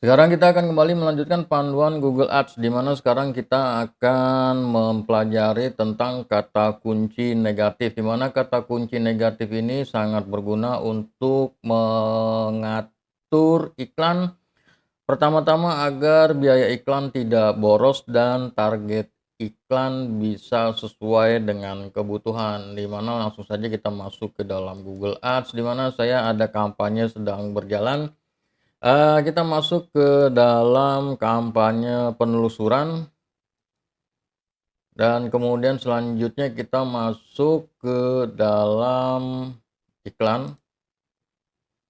Sekarang kita akan kembali melanjutkan panduan Google Ads, di mana sekarang kita akan mempelajari tentang kata kunci negatif, di mana kata kunci negatif ini sangat berguna untuk mengatur iklan. Pertama-tama agar biaya iklan tidak boros dan target iklan bisa sesuai dengan kebutuhan, di mana langsung saja kita masuk ke dalam Google Ads, di mana saya ada kampanye sedang berjalan. Kita masuk ke dalam kampanye penelusuran dan kemudian selanjutnya kita masuk ke dalam iklan.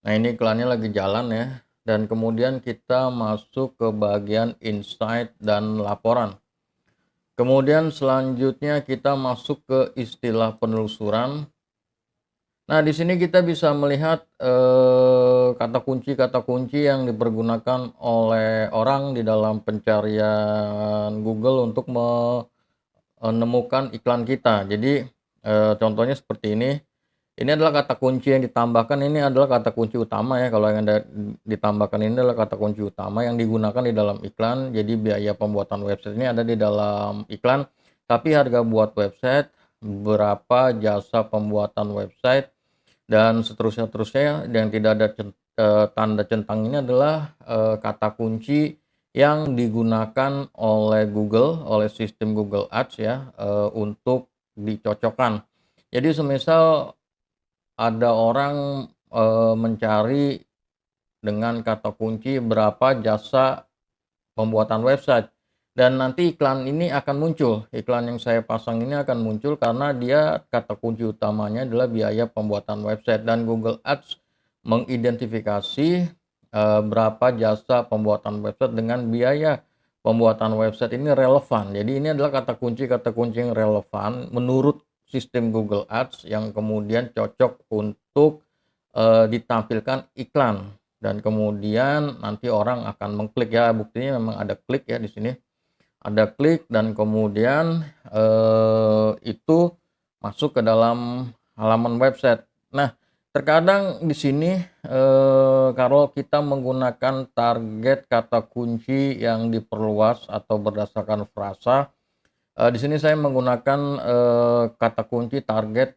Nah, ini iklannya lagi jalan ya, dan kemudian kita masuk ke bagian insight dan laporan. Kemudian selanjutnya kita masuk ke istilah penelusuran. Nah, di sini kita bisa melihat kata kunci yang dipergunakan oleh orang di dalam pencarian Google untuk menemukan iklan kita. Jadi contohnya seperti ini. Ini adalah kata kunci yang ditambahkan, ini adalah kata kunci utama ya. Kalau yang ditambahkan ini adalah kata kunci utama yang digunakan di dalam iklan. Jadi biaya pembuatan website ini ada di dalam iklan, tapi harga buat website, berapa jasa pembuatan website, dan seterusnya yang tidak ada tanda centang ini adalah kata kunci yang digunakan oleh Google, oleh sistem Google Ads ya, untuk dicocokkan. Jadi semisal ada orang mencari dengan kata kunci berapa jasa pembuatan website, dan nanti iklan ini akan muncul, iklan yang saya pasang ini akan muncul karena dia kata kunci utamanya adalah biaya pembuatan website, dan Google Ads mengidentifikasi berapa jasa pembuatan website dengan biaya pembuatan website ini relevan. Jadi ini adalah kata kunci yang relevan menurut sistem Google Ads yang kemudian cocok untuk ditampilkan iklan, dan kemudian nanti orang akan mengklik ya. Buktinya memang ada klik ya di sini. Ada klik dan kemudian itu masuk ke dalam halaman website. Nah, terkadang di sini kalau kita menggunakan target kata kunci yang diperluas atau berdasarkan frasa, di sini saya menggunakan kata kunci target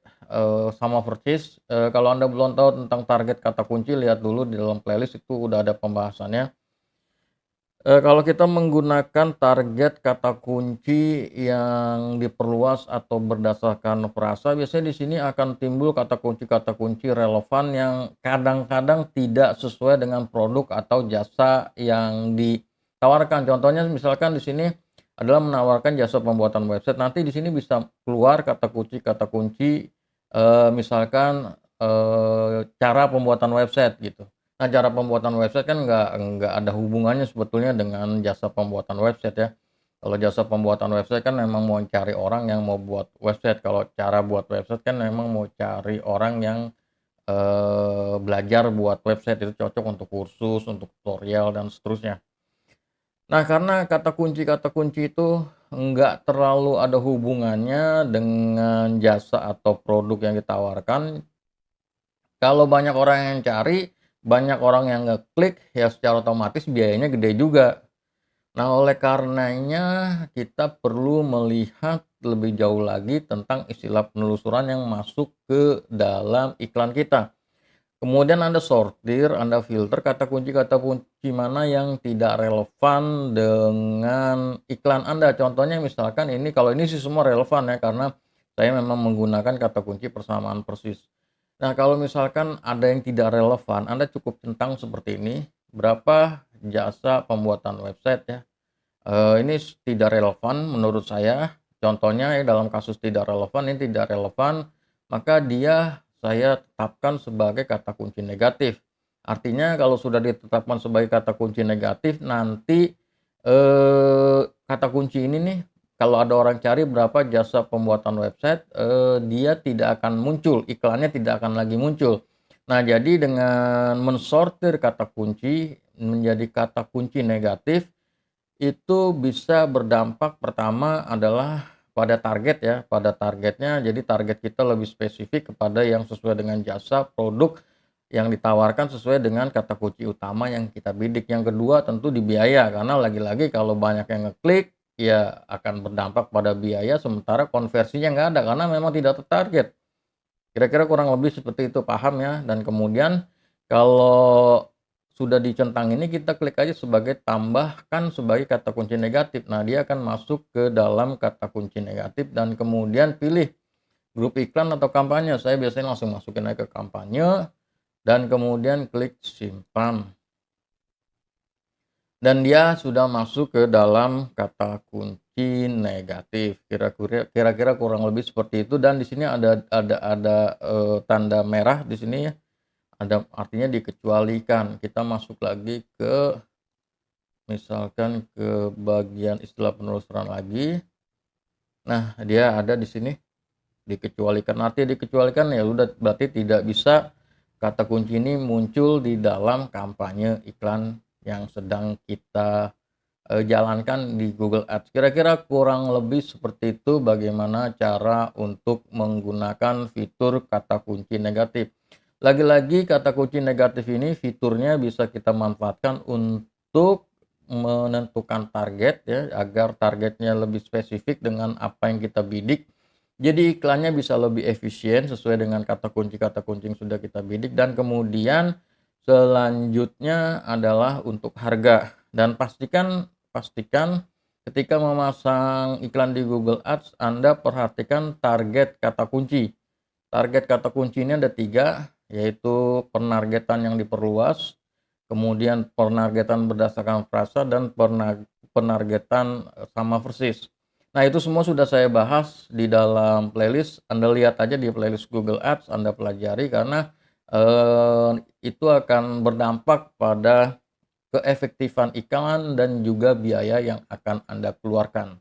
sama persis. Kalau Anda belum tahu tentang target kata kunci, lihat dulu di dalam playlist, itu udah ada pembahasannya. Kalau kita menggunakan target kata kunci yang diperluas atau berdasarkan frasa, biasanya di sini akan timbul kata kunci relevan yang kadang-kadang tidak sesuai dengan produk atau jasa yang ditawarkan. Contohnya misalkan di sini adalah menawarkan jasa pembuatan website, nanti di sini bisa keluar kata kunci, misalkan cara pembuatan website gitu. Nah, cara pembuatan website kan nggak ada hubungannya sebetulnya dengan jasa pembuatan website ya. Kalau jasa pembuatan website kan memang mau cari orang yang mau buat website. Kalau cara buat website kan memang mau cari orang yang belajar buat website, itu cocok untuk kursus, untuk tutorial dan seterusnya. Nah, karena kata kunci itu nggak terlalu ada hubungannya dengan jasa atau produk yang ditawarkan, kalau banyak orang yang cari, banyak orang yang ngeklik, ya secara otomatis biayanya gede juga. Nah, oleh karenanya kita perlu melihat lebih jauh lagi tentang istilah penelusuran yang masuk ke dalam iklan kita. Kemudian Anda sortir, Anda filter kata kunci mana yang tidak relevan dengan iklan Anda. Contohnya misalkan ini, kalau ini sih semua relevan ya, karena saya memang menggunakan kata kunci persamaan persis. Nah, kalau misalkan ada yang tidak relevan, Anda cukup centang seperti ini, berapa jasa pembuatan website ya. Ini tidak relevan menurut saya. Contohnya ya, dalam kasus tidak relevan, ini tidak relevan, maka saya tetapkan sebagai kata kunci negatif. Artinya kalau sudah ditetapkan sebagai kata kunci negatif, nanti kata kunci ini nih, kalau ada orang cari berapa jasa pembuatan website, dia tidak akan muncul, iklannya tidak akan lagi muncul. Nah, jadi dengan mensortir kata kunci menjadi kata kunci negatif, itu bisa berdampak pertama adalah pada target ya, pada targetnya. Jadi target kita lebih spesifik kepada yang sesuai dengan jasa, produk, yang ditawarkan sesuai dengan kata kunci utama yang kita bidik. Yang kedua tentu di biaya, karena lagi-lagi kalau banyak yang ngeklik, ya akan berdampak pada biaya sementara konversinya nggak ada karena memang tidak tertarget. Kira-kira kurang lebih seperti itu, paham ya? Dan kemudian kalau sudah dicentang ini kita klik aja sebagai tambahkan sebagai kata kunci negatif. Nah, dia akan masuk ke dalam kata kunci negatif dan kemudian pilih grup iklan atau kampanye. Saya biasanya langsung masukin aja ke kampanye dan kemudian klik simpan. Dan dia sudah masuk ke dalam kata kunci negatif. Kira-kira kurang lebih seperti itu dan di sini ada tanda merah di sini ya. Ada artinya dikecualikan. Kita masuk lagi ke misalkan ke bagian istilah penelusuran lagi. Nah, dia ada di sini dikecualikan. Artinya dikecualikan ya udah berarti tidak bisa kata kunci ini muncul di dalam kampanye iklan yang sedang kita jalankan di Google Ads. Kira-kira kurang lebih seperti itu bagaimana cara untuk menggunakan fitur kata kunci negatif. Lagi-lagi kata kunci negatif ini fiturnya bisa kita manfaatkan untuk menentukan target ya, agar targetnya lebih spesifik dengan apa yang kita bidik. Jadi iklannya bisa lebih efisien sesuai dengan kata kunci yang sudah kita bidik dan kemudian selanjutnya adalah untuk harga dan pastikan ketika memasang iklan di Google Ads Anda perhatikan target kata kunci. Target kata kunci ini ada 3, yaitu penargetan yang diperluas, kemudian penargetan berdasarkan frasa dan penargetan sama persis. Nah, itu semua sudah saya bahas di dalam playlist. Anda lihat aja di playlist Google Ads, Anda pelajari karena itu akan berdampak pada keefektifan iklan dan juga biaya yang akan Anda keluarkan.